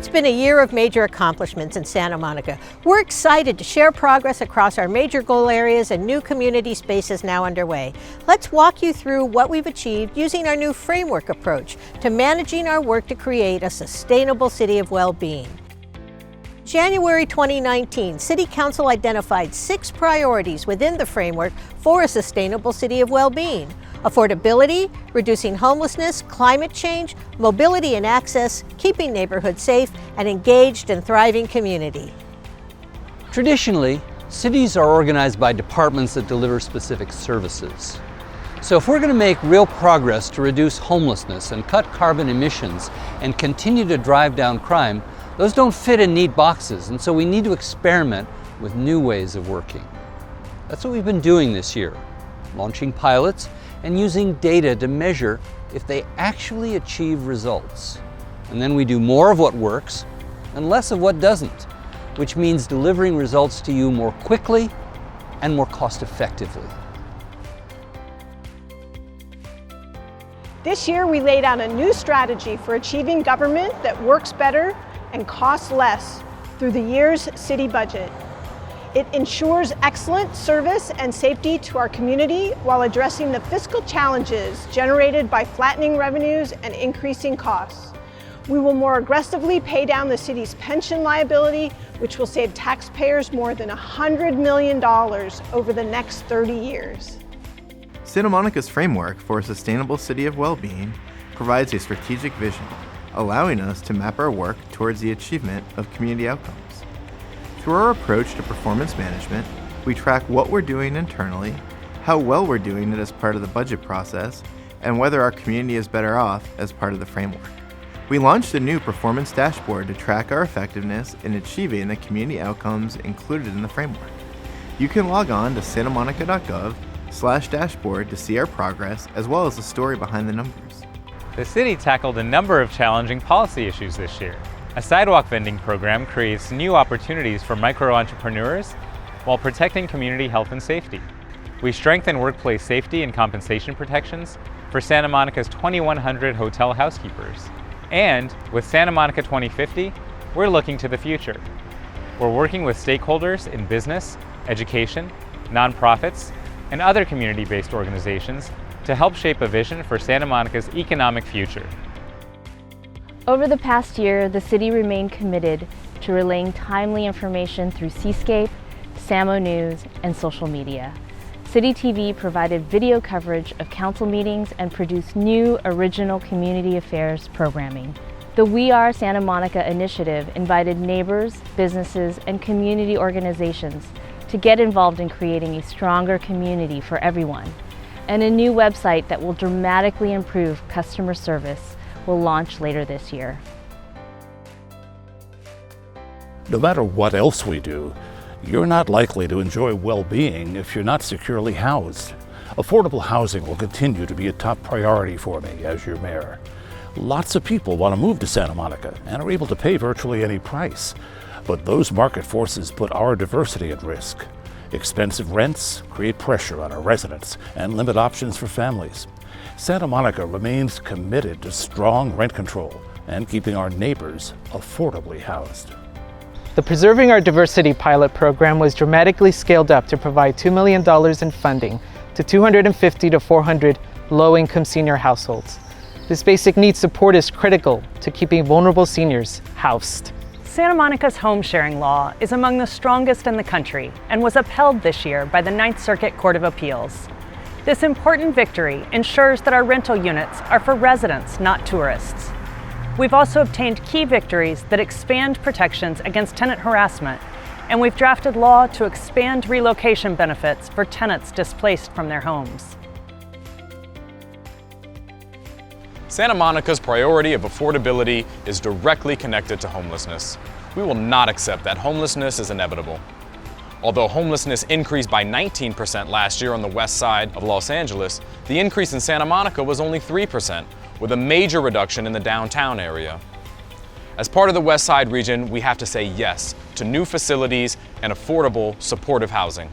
It's been a year of major accomplishments in Santa Monica. We're excited to share progress across our major goal areas and new community spaces now underway. Let's walk you through what we've achieved using our new framework approach to managing our work to create a sustainable city of well-being. January 2019, City Council identified 6 priorities within the framework for a sustainable city of well-being: affordability, reducing homelessness, climate change, mobility and access, keeping neighborhoods safe, and engaged and thriving community. Traditionally, cities are organized by departments that deliver specific services. So if we're going to make real progress to reduce homelessness and cut carbon emissions and continue to drive down crime, those don't fit in neat boxes, and so we need to experiment with new ways of working. That's what we've been doing this year, launching pilots and using data to measure if they actually achieve results. And then we do more of what works and less of what doesn't, which means delivering results to you more quickly and more cost effectively. This year we laid out a new strategy for achieving government that works better and costs less through the year's city budget. It ensures excellent service and safety to our community while addressing the fiscal challenges generated by flattening revenues and increasing costs. We will more aggressively pay down the city's pension liability, which will save taxpayers more than $100 million over the next 30 years. Santa Monica's framework for a sustainable city of well-being provides a strategic vision, allowing us to map our work towards the achievement of community outcomes. Through our approach to performance management, we track what we're doing internally, how well we're doing it as part of the budget process, and whether our community is better off as part of the framework. We launched a new performance dashboard to track our effectiveness in achieving the community outcomes included in the framework. You can log on to SANTAMONICA.GOV/dashboard to see our progress as well as the story behind the numbers. The city tackled a number of challenging policy issues this year. A sidewalk vending program creates new opportunities for micro-entrepreneurs while protecting community health and safety. We strengthen workplace safety and compensation protections for Santa Monica's 2,100 hotel housekeepers. And with Santa Monica 2050, we're looking to the future. We're working with stakeholders in business, education, nonprofits, and other community-based organizations to help shape a vision for Santa Monica's economic future. Over the past year, the city remained committed to relaying timely information through Seascape, SAMO News, and social media. City TV provided video coverage of council meetings and produced new original community affairs programming. The We Are Santa Monica initiative invited neighbors, businesses, and community organizations to get involved in creating a stronger community for everyone. And a new website that will dramatically improve customer service will launch later this year. No matter what else we do, you're not likely to enjoy well-being if you're not securely housed. Affordable housing will continue to be a top priority for me as your mayor. Lots of people want to move to Santa Monica and are able to pay virtually any price, but those market forces put our diversity at risk. Expensive rents create pressure on our residents and limit options for families. Santa Monica remains committed to strong rent control and keeping our neighbors affordably housed. The Preserving Our Diversity pilot program was dramatically scaled up to provide $2 million in funding to 250 to 400 low-income senior households. This basic needs support is critical to keeping vulnerable seniors housed. Santa Monica's home sharing law is among the strongest in the country and was upheld this year by the Ninth Circuit Court of Appeals. This important victory ensures that our rental units are for residents, not tourists. We've also obtained key victories that expand protections against tenant harassment, and we've drafted law to expand relocation benefits for tenants displaced from their homes. Santa Monica's priority of affordability is directly connected to homelessness. We will not accept that homelessness is inevitable. Although homelessness increased by 19% last year on the west side of Los Angeles, the increase in Santa Monica was only 3%, with a major reduction in the downtown area. As part of the West Side region, we have to say yes to new facilities and affordable, supportive housing.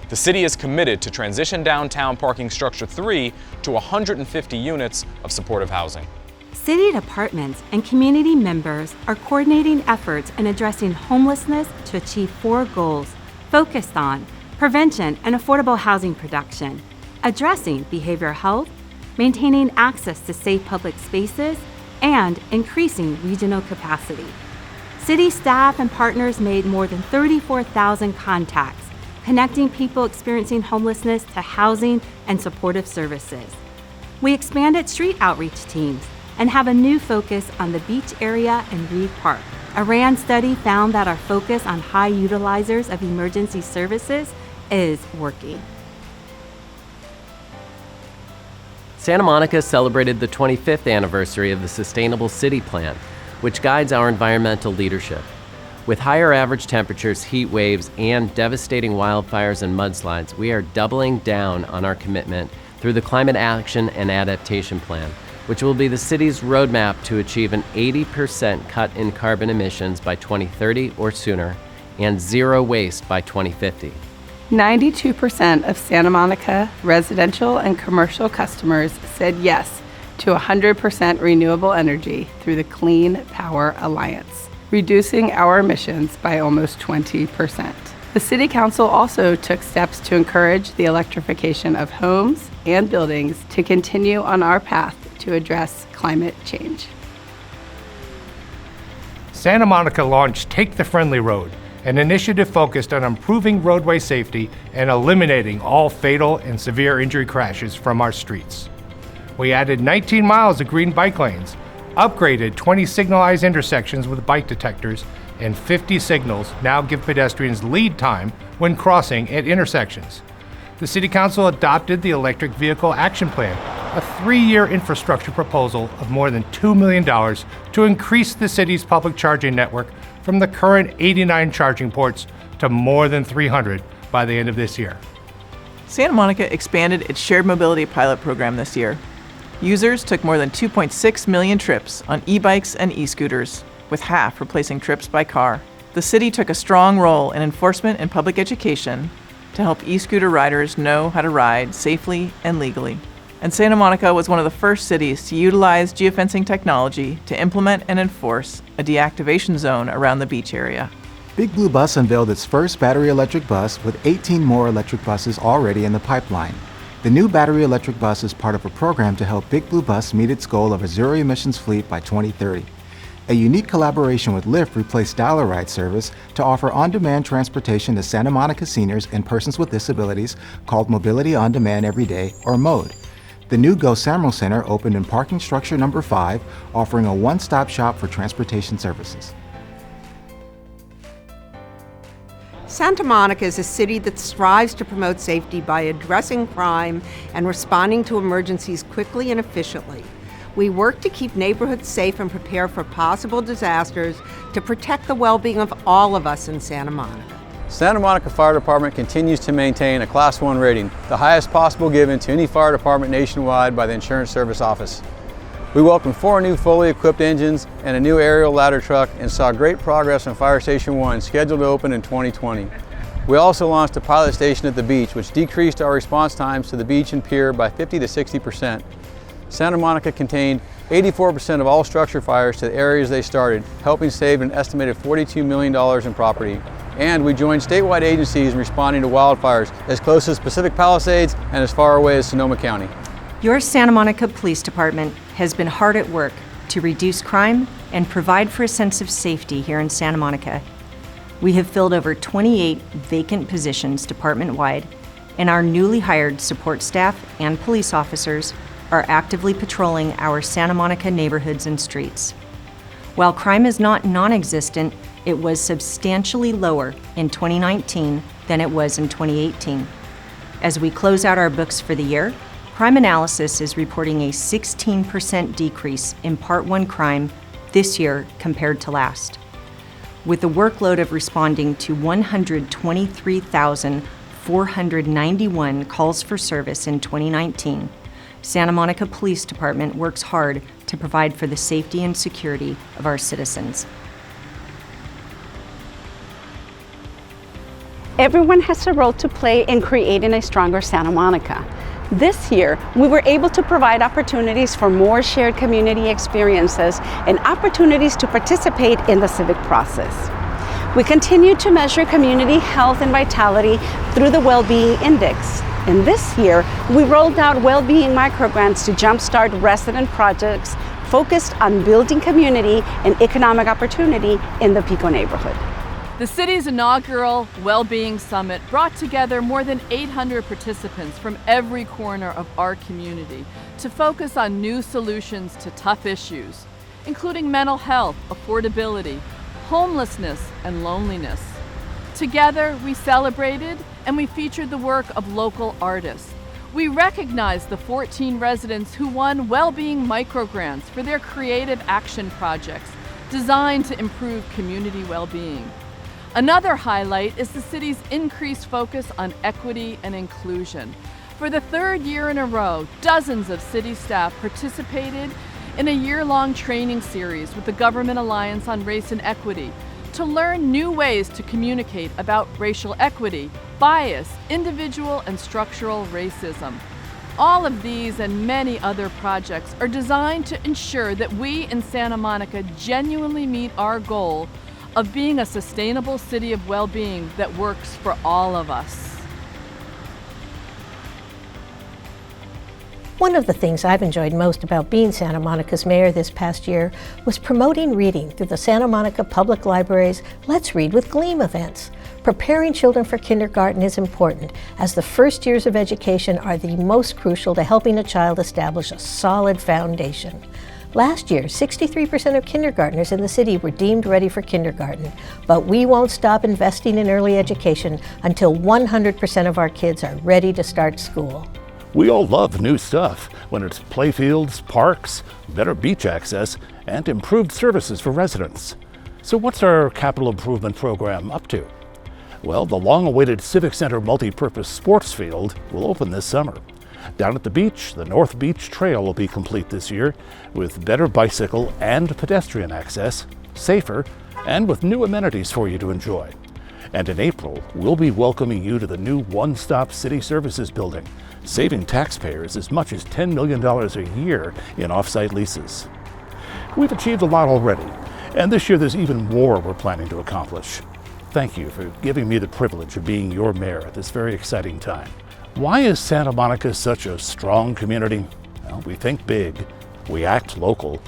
The city is committed to transition downtown parking structure 3 to 150 units of supportive housing. City departments and community members are coordinating efforts in addressing homelessness to achieve 4 goals focused on prevention and affordable housing production, addressing behavioral health, maintaining access to safe public spaces, and increasing regional capacity. City staff and partners made more than 34,000 contacts, connecting people experiencing homelessness to housing and supportive services. We expanded street outreach teams and have a new focus on the beach area and Reed Park. A RAND study found that our focus on high utilizers of emergency services is working. Santa Monica celebrated the 25th anniversary of the Sustainable City Plan, which guides our environmental leadership. With higher average temperatures, heat waves, and devastating wildfires and mudslides, we are doubling down on our commitment through the Climate Action and Adaptation Plan, which will be the city's roadmap to achieve an 80% cut in carbon emissions by 2030 or sooner, and zero waste by 2050. 92% of Santa Monica residential and commercial customers said yes to 100% renewable energy through the Clean Power Alliance, reducing our emissions by almost 20%. The City Council also took steps to encourage the electrification of homes and buildings to continue on our path to address climate change. Santa Monica launched Take the Friendly Road, an initiative focused on improving roadway safety and eliminating all fatal and severe injury crashes from our streets. We added 19 miles of green bike lanes, upgraded 20 signalized intersections with bike detectors, and 50 signals now give pedestrians lead time when crossing at intersections. The City Council adopted the Electric Vehicle Action Plan, a 3-year infrastructure proposal of more than $2 million to increase the city's public charging network from the current 89 charging ports to more than 300 by the end of this year. Santa Monica expanded its shared mobility pilot program this year. Users took more than 2.6 million trips on e-bikes and e-scooters, with half replacing trips by car. The city took a strong role in enforcement and public education to help e-scooter riders know how to ride safely and legally. And Santa Monica was one of the first cities to utilize geofencing technology to implement and enforce a deactivation zone around the beach area. Big Blue Bus unveiled its first battery electric bus with 18 more electric buses already in the pipeline. The new battery electric bus is part of a program to help Big Blue Bus meet its goal of a zero-emissions fleet by 2030. A unique collaboration with Lyft replaced Dial-A-Ride service to offer on-demand transportation to Santa Monica seniors and persons with disabilities called Mobility on Demand Every Day, or MODE. The new Go Samuel Center opened in parking structure number 5, offering a one-stop shop for transportation services. Santa Monica is a city that strives to promote safety by addressing crime and responding to emergencies quickly and efficiently. We work to keep neighborhoods safe and prepare for possible disasters to protect the well-being of all of us in Santa Monica. Santa Monica Fire Department continues to maintain a Class 1 rating, the highest possible given to any fire department nationwide by the Insurance Service Office. We welcomed 4 new fully equipped engines and a new aerial ladder truck and saw great progress on Fire Station 1, scheduled to open in 2020. We also launched a pilot station at the beach, which decreased our response times to the beach and pier by 50 to 60%. Santa Monica contained 84% of all structure fires to the areas they started, helping save an estimated $42 million in property. And we joined statewide agencies in responding to wildfires as close as Pacific Palisades and as far away as Sonoma County. Your Santa Monica Police Department has been hard at work to reduce crime and provide for a sense of safety here in Santa Monica. We have filled over 28 vacant positions department-wide, and our newly hired support staff and police officers are actively patrolling our Santa Monica neighborhoods and streets. While crime is not non-existent, it was substantially lower in 2019 than it was in 2018. As we close out our books for the year, Crime Analysis is reporting a 16% decrease in Part 1 crime this year compared to last. With the workload of responding to 123,491 calls for service in 2019, Santa Monica Police Department works hard to provide for the safety and security of our citizens. Everyone has a role to play in creating a stronger Santa Monica. This year, we were able to provide opportunities for more shared community experiences and opportunities to participate in the civic process. We continue to measure community health and vitality through the Wellbeing Index. And this year, we rolled out well-being microgrants to jumpstart resident projects focused on building community and economic opportunity in the Pico neighborhood. The city's inaugural Wellbeing Summit brought together more than 800 participants from every corner of our community to focus on new solutions to tough issues, including mental health, affordability, homelessness, and loneliness. Together, we celebrated and we featured the work of local artists. We recognized the 14 residents who won Wellbeing Microgrants for their creative action projects designed to improve community well-being. Another highlight is the city's increased focus on equity and inclusion. For the third year in a row, dozens of city staff participated in a year-long training series with the Government Alliance on Race and Equity to learn new ways to communicate about racial equity, bias, individual and structural racism. All of these and many other projects are designed to ensure that we in Santa Monica genuinely meet our goal of being a sustainable city of well-being that works for all of us. One of the things I've enjoyed most about being Santa Monica's mayor this past year was promoting reading through the Santa Monica Public Library's Let's Read with Gleam events. Preparing children for kindergarten is important, as the first years of education are the most crucial to helping a child establish a solid foundation. Last year, 63% of kindergartners in the city were deemed ready for kindergarten, but we won't stop investing in early education until 100% of our kids are ready to start school. We all love new stuff when it's playfields, parks, better beach access, and improved services for residents. So what's our capital improvement program up to? Well, the long-awaited Civic Center multi-purpose sports field will open this summer. Down at the beach, the North Beach Trail will be complete this year with better bicycle and pedestrian access, safer, and with new amenities for you to enjoy. And in April, we'll be welcoming you to the new one-stop city services building, saving taxpayers as much as $10 million a year in off-site leases. We've achieved a lot already, and this year there's even more we're planning to accomplish. Thank you for giving me the privilege of being your mayor at this very exciting time. Why is Santa Monica such a strong community? Well, we think big, we act local,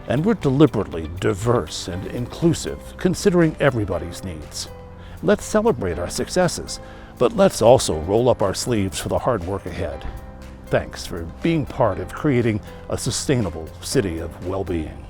and we're deliberately diverse and inclusive, considering everybody's needs. Let's celebrate our successes, but let's also roll up our sleeves for the hard work ahead. Thanks for being part of creating a sustainable city of well-being.